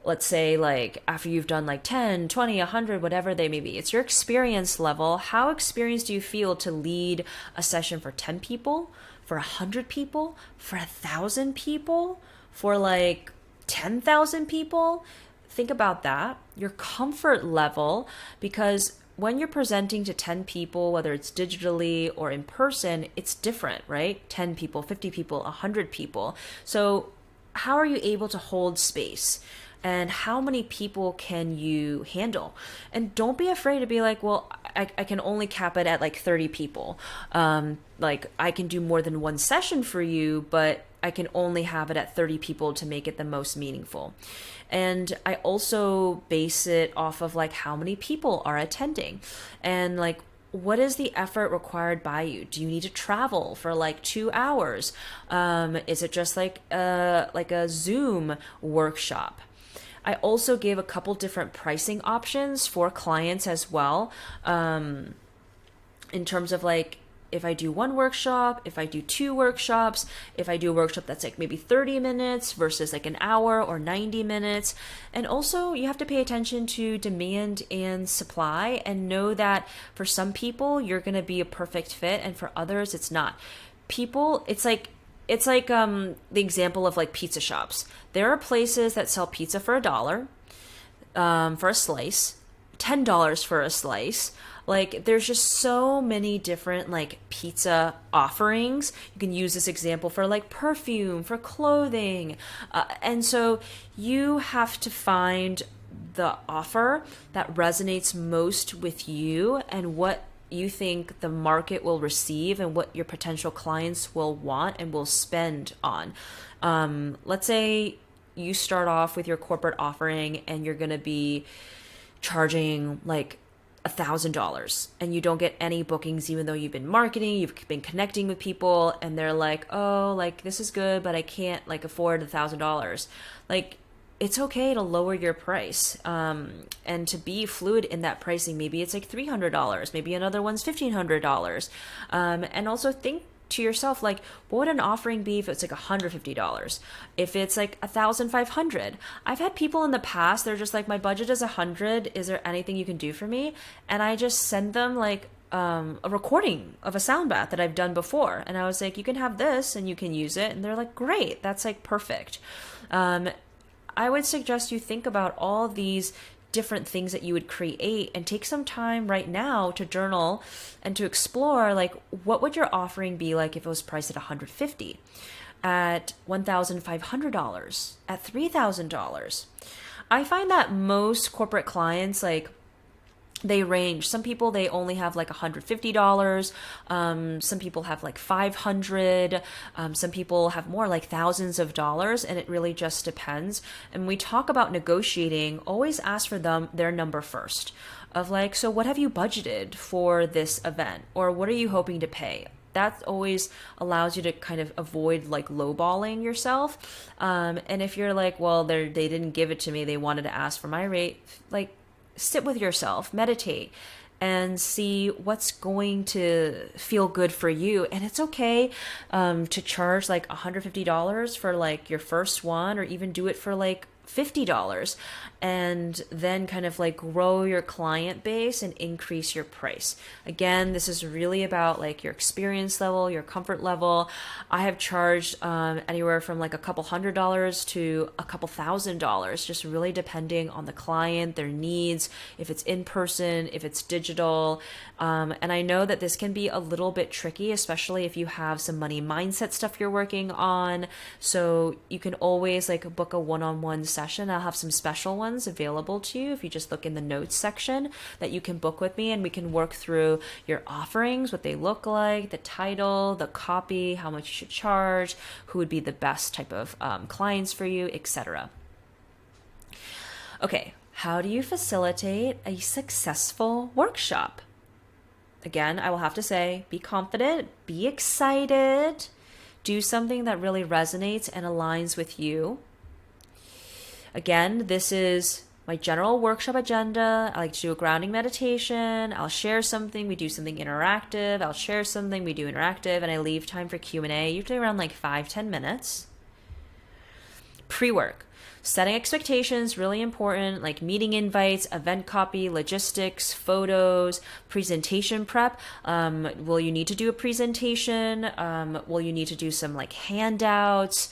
let's say like after you've done like 10, 20, 100, whatever they may be. It's your experience level. How experienced do you feel to lead a session for 10 people, for 100 people, for 1,000 people, for like 10,000 people? Think about that. Your comfort level, because when you're presenting to 10 people, whether it's digitally or in person, it's different, right? 10 people, 50 people, 100 people. So how are you able to hold space? And how many people can you handle? And don't be afraid to be like, well, I can only cap it at like 30 people. Like, I can do more than one session for you, but I can only have it at 30 people to make it the most meaningful. And I also base it off of like how many people are attending, and like, what is the effort required by you? Do you need to travel for like 2 hours? Is it just like a Zoom workshop? I also gave a couple different pricing options for clients as well, in terms of like, if I do one workshop, if I do 2 workshops, if I do a workshop that's like maybe 30 minutes versus like an hour or 90 minutes. And also you have to pay attention to demand and supply, and know that for some people you're going to be a perfect fit, and for others it's not. People, it's like the example of like pizza shops. There are places that sell pizza for $1 for a slice, $10 for a slice. Like, there's just so many different like pizza offerings. You can use this example for like perfume, for clothing. And so you have to find the offer that resonates most with you and what you think the market will receive and what your potential clients will want and will spend on. Let's say you start off with your corporate offering and you're going to be charging like $1,000, and you don't get any bookings, even though you've been marketing, you've been connecting with people, and they're like, oh, like this is good, but I can't like afford $1,000. Like, it's okay to lower your price, and to be fluid in that pricing. Maybe it's like $300, maybe another one's $1,500, and also think to yourself, like, what would an offering be if it's like $150? If it's like $1,500? I've had people in the past, they're just like, my budget is $100. Is there anything you can do for me? And I just send them like a recording of a sound bath that I've done before. And I was like, you can have this and you can use it. And they're like, great, that's like perfect. I would suggest you think about all these different things that you would create and take some time right now to journal and to explore, like, what would your offering be like if it was priced at $150, at $1,500, at $3,000? I find that most corporate clients, like, they range. Some people, they only have like $150. Some people have like $500. Some people have more, like thousands of dollars, and it really just depends. And we talk about negotiating, always ask for their number first, of like, so what have you budgeted for this event? Or what are you hoping to pay? that always allows you to kind of avoid like lowballing yourself. And if you're like, well, they didn't give it to me, they wanted to ask for my rate, like sit with yourself, meditate, and see what's going to feel good for you. And it's okay to charge like $150 for like your first one, or even do it for like $50, and then kind of like grow your client base and increase your price. Again, this is really about like your experience level, your comfort level. I have charged anywhere from like a couple $100s to a couple $1,000, just really depending on the client, their needs, if it's in person, if it's digital. And I know that this can be a little bit tricky, especially if you have some money mindset stuff you're working on. So you can always like book a one-on-one session. I'll have some special ones available to you if you just look in the notes section that you can book with me, and we can work through your offerings, what they look like, the title, the copy, how much you should charge, who would be the best type of clients for you, etc. Okay, how do you facilitate a successful workshop? Again, I will have to say, be confident, be excited, do something that really resonates and aligns with you. Again, this is my general workshop agenda. I like to do a grounding meditation. I'll share something. We do something interactive. I'll share something. We do interactive. And I leave time for Q&A, usually around like 5-10 minutes. Pre-work. Setting expectations, really important, like meeting invites, event copy, logistics, photos, presentation prep. Will you need to do a presentation? Will you need to do some like handouts,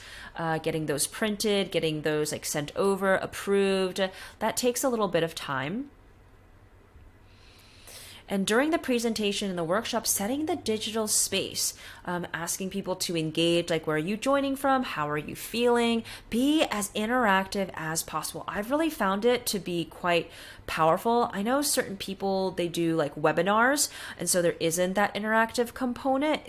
getting those printed, getting those like sent over, approved? That takes a little bit of time. And during the presentation and the workshop, setting the digital space, asking people to engage, like, where are you joining from? How are you feeling? Be as interactive as possible. I've really found it to be quite powerful. I know certain people, they do like webinars, and so there isn't that interactive component.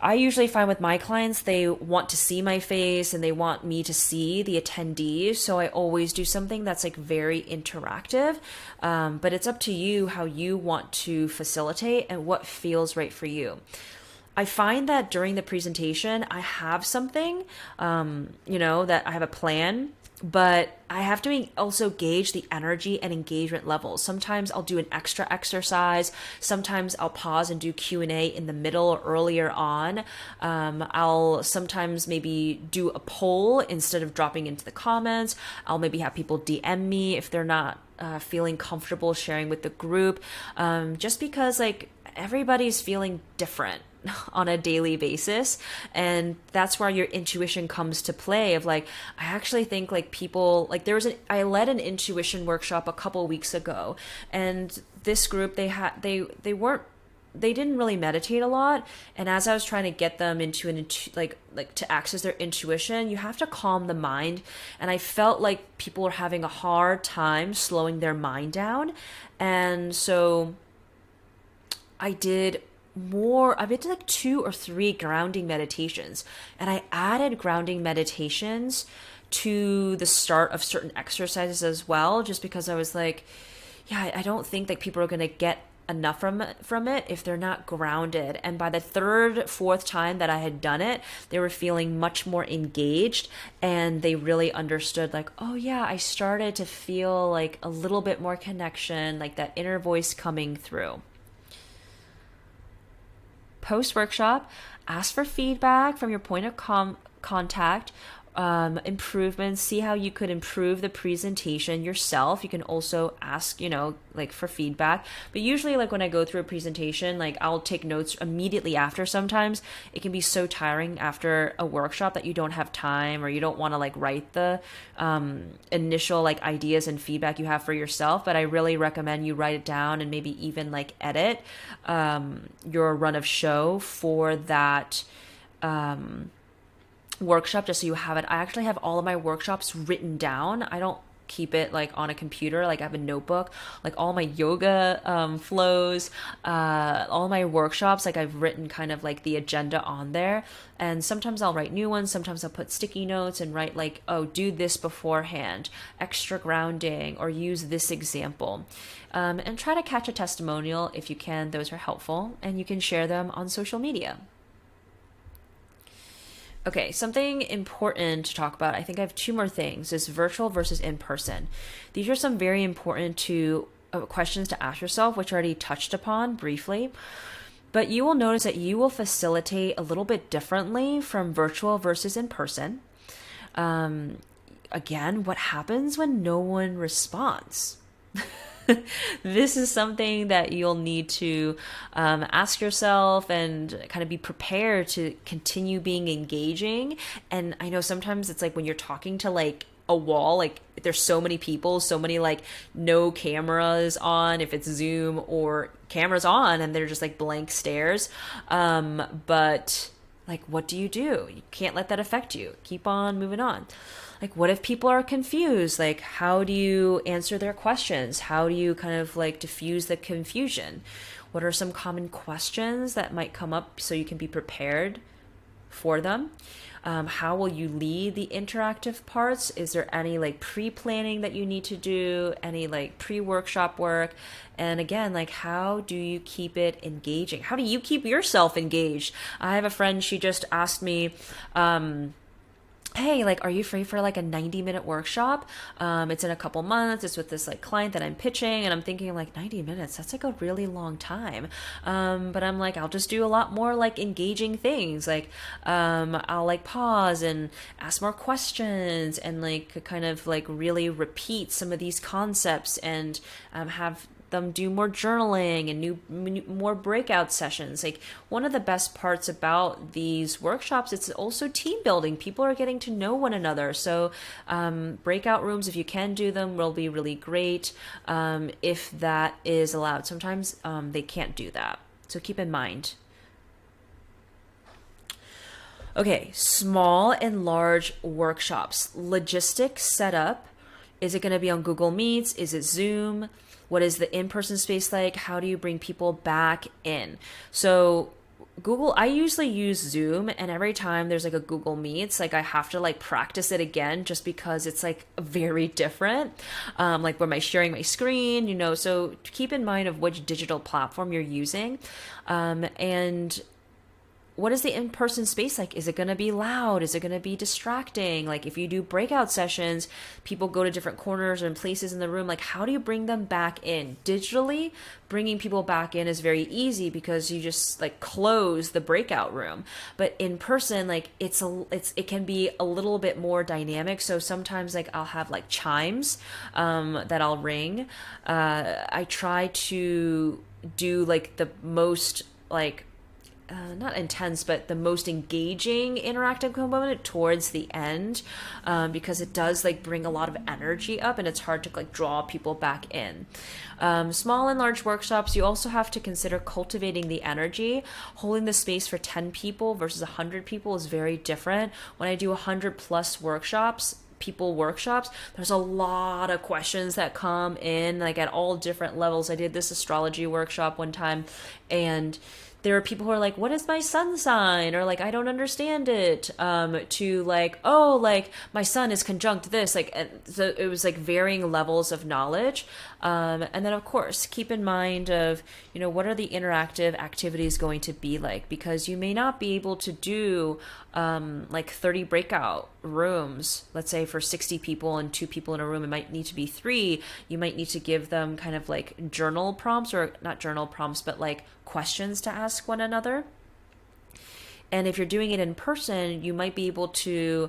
I usually find with my clients, they want to see my face and they want me to see the attendees. So I always do something that's like very interactive. But it's up to you how you want to facilitate and what feels right for you. I find that during the presentation, I have something, that I have a plan, but I have to also gauge the energy and engagement levels. Sometimes I'll do an extra exercise. Sometimes I'll pause and do Q&A in the middle or earlier on. I'll sometimes maybe do a poll instead of dropping into the comments. I'll maybe have people DM me if they're not feeling comfortable sharing with the group, just because like everybody's feeling different on a daily basis. And that's where your intuition comes to play of like, I actually think like people, like I led an intuition workshop a couple weeks ago, and this group, they didn't really meditate a lot. And as I was trying to get them into like to access their intuition, you have to calm the mind. And I felt like people were having a hard time slowing their mind down. And so I did like 2 or 3 grounding meditations, and I added grounding meditations to the start of certain exercises as well, just because I was like, yeah, I don't think that people are going to get enough from it if they're not grounded. And by the 3rd, 4th time that I had done it, they were feeling much more engaged, and they really understood like, oh yeah, I started to feel like a little bit more connection, like that inner voice coming through. Post-workshop, ask for feedback from your point of contact, improvements, see how you could improve the presentation yourself. You can also ask, like for feedback. But usually like when I go through a presentation, like I'll take notes immediately after. Sometimes it can be so tiring after a workshop that you don't have time, or you don't want to like write the initial like ideas and feedback you have for yourself. But I really recommend you write it down and maybe even like edit your run of show for that workshop, just so you have it. I actually have all of my workshops written down. I don't keep it like on a computer. Like I have a notebook, like all my yoga flows, all my workshops, like I've written kind of like the agenda on there. And sometimes I'll write new ones. Sometimes I'll put sticky notes and write like, oh, do this beforehand, extra grounding, or use this example. And try to catch a testimonial if you can. Those are helpful, and you can share them on social media. Okay, something important to talk about. I think I have two more things, is virtual versus in person. These are some very important questions to ask yourself, which I already touched upon briefly. But you will notice that you will facilitate a little bit differently from virtual versus in person. Again, what happens when no one responds? This is something that you'll need to ask yourself and kind of be prepared to continue being engaging. And I know sometimes it's like when you're talking to like a wall, like there's so many people, so many like no cameras on, if it's Zoom, or cameras on and they're just like blank stares. But like, what do? You can't let that affect you. Keep on moving on. Like, what if people are confused? Like, how do you answer their questions? How do you kind of like diffuse the confusion? What are some common questions that might come up so you can be prepared for them? How will you lead the interactive parts? Is there any like pre-planning that you need to do? Any like pre-workshop work? And again, like, how do you keep it engaging? How do you keep yourself engaged? I have a friend, she just asked me, hey, like, are you free for like a 90-minute workshop? It's in a couple months. It's with this like client that I'm pitching. And I'm thinking like 90 minutes, that's like a really long time. But I'm like, I'll just do a lot more like engaging things. Like, I'll like pause and ask more questions and like kind of like really repeat some of these concepts and have them do more journaling and more breakout sessions. Like, one of the best parts about these workshops, it's also team building. People are getting to know one another. So breakout rooms, if you can do them, will be really great if that is allowed. Sometimes they can't do that. So keep in mind. Okay, small and large workshops. Logistics setup. Is it going to be on Google Meets? Is it Zoom? What is the in-person space like? How do you bring people back in? So Google, I usually use Zoom, and every time there's like a Google Meets, like I have to like practice it again just because it's like very different. Like, where am I sharing my screen, so keep in mind of which digital platform you're using. And what is the in-person space like? Is it going to be loud? Is it going to be distracting? Like, if you do breakout sessions, people go to different corners and places in the room. Like, how do you bring them back in? Digitally, bringing people back in is very easy because you just like close the breakout room. But in person, like it can be a little bit more dynamic. So sometimes like I'll have like chimes that I'll ring. I try to do like the most like not intense, but the most engaging interactive component towards the end, because it does like bring a lot of energy up and it's hard to like draw people back in. Small and large workshops, you also have to consider cultivating the energy. Holding the space for 10 people versus 100 people is very different. When I do 100 plus workshops, there's a lot of questions that come in like at all different levels. I did this astrology workshop one time, and there are people who are like, what is my sun sign? Or like, I don't understand it. To like, oh, like my sun is conjunct this. Like, so it was like varying levels of knowledge. And then of course, keep in mind of, what are the interactive activities going to be like? Because you may not be able to do like 30 breakout rooms, let's say for 60 people and 2 people in a room. It might need to be 3. You might need to give them kind of like journal prompts, or not journal prompts, but like questions to ask one another. And if you're doing it in person, you might be able to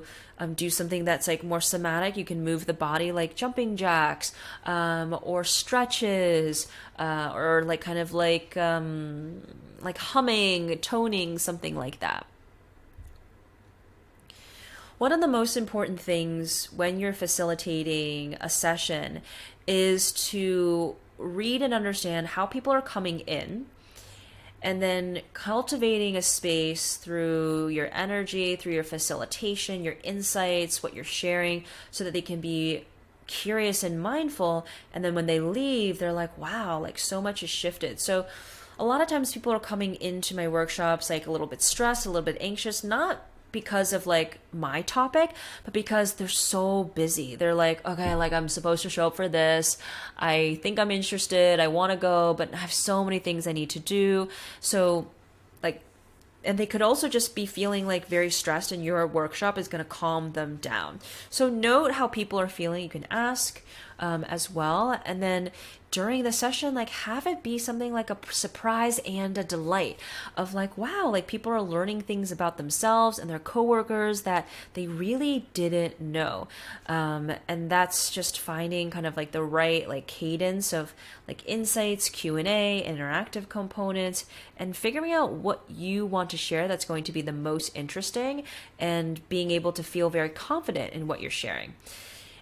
do something that's like more somatic. You can move the body like jumping jacks, or stretches, or like kind of like humming, toning, something like that. One of the most important things when you're facilitating a session is to read and understand how people are coming in, and then cultivating a space through your energy, through your facilitation, your insights, what you're sharing, so that they can be curious and mindful, and then when they leave, they're like, wow, like so much has shifted. So a lot of times people are coming into my workshops like a little bit stressed, a little bit anxious, not because of like my topic, but because they're so busy. They're like, okay, like I'm supposed to show up for this. I think I'm interested. I want to go, but I have so many things I need to do. So like, and they could also just be feeling like very stressed, and your workshop is going to calm them down. So note how people are feeling. You can ask as well. And then during the session, like have it be something like a surprise and a delight of like, wow, like people are learning things about themselves and their coworkers that they really didn't know. And that's just finding kind of like the right like cadence of like insights, Q&A, interactive components, and figuring out what you want to share that's going to be the most interesting, and being able to feel very confident in what you're sharing.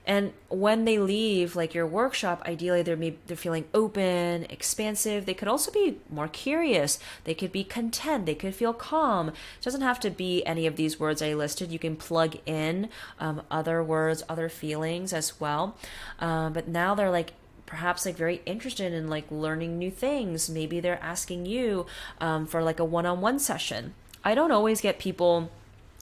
And when they leave like your workshop, ideally they're feeling open, expansive. They could also be more curious. They could be content. They could feel calm. It doesn't have to be any of these words I listed. You can plug in other words, other feelings as well. But now they're like perhaps like very interested in like learning new things. Maybe they're asking you for like a one-on-one session. I don't always get people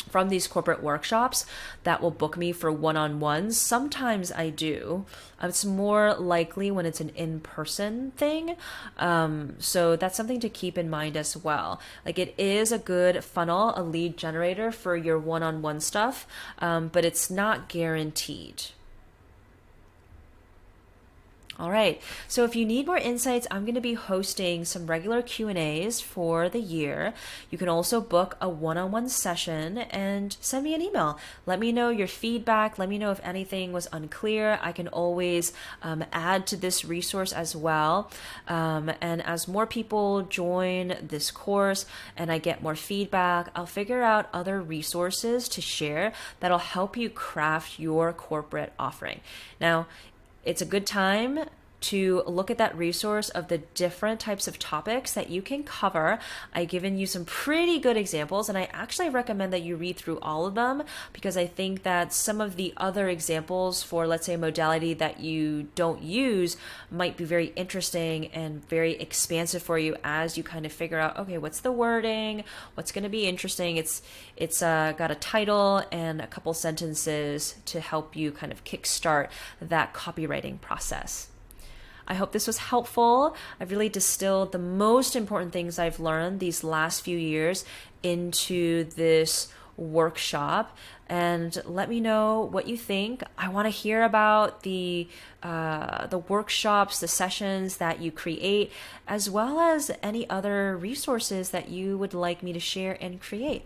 from these corporate workshops that will book me for one-on-ones. Sometimes I do. It's more likely when it's an in-person thing. So that's something to keep in mind as well. Like it is a good funnel, a lead generator for your one-on-one stuff, but it's not guaranteed. All right. So if you need more insights, I'm going to be hosting some regular Q&As for the year. You can also book a one-on-one session and send me an email. Let me know your feedback. Let me know if anything was unclear. I can always add to this resource as well. And as more people join this course and I get more feedback, I'll figure out other resources to share that'll help you craft your corporate offering. Now, it's a good time to look at that resource of the different types of topics that you can cover. I've given you some pretty good examples, and I actually recommend that you read through all of them, because I think that some of the other examples for, let's say, a modality that you don't use might be very interesting and very expansive for you as you kind of figure out, okay, what's the wording? What's going to be interesting? It's got a title and a couple sentences to help you kind of kickstart that copywriting process. I hope this was helpful. I've really distilled the most important things I've learned these last few years into this workshop, and let me know what you think. I want to hear about the workshops, the sessions that you create, as well as any other resources that you would like me to share and create.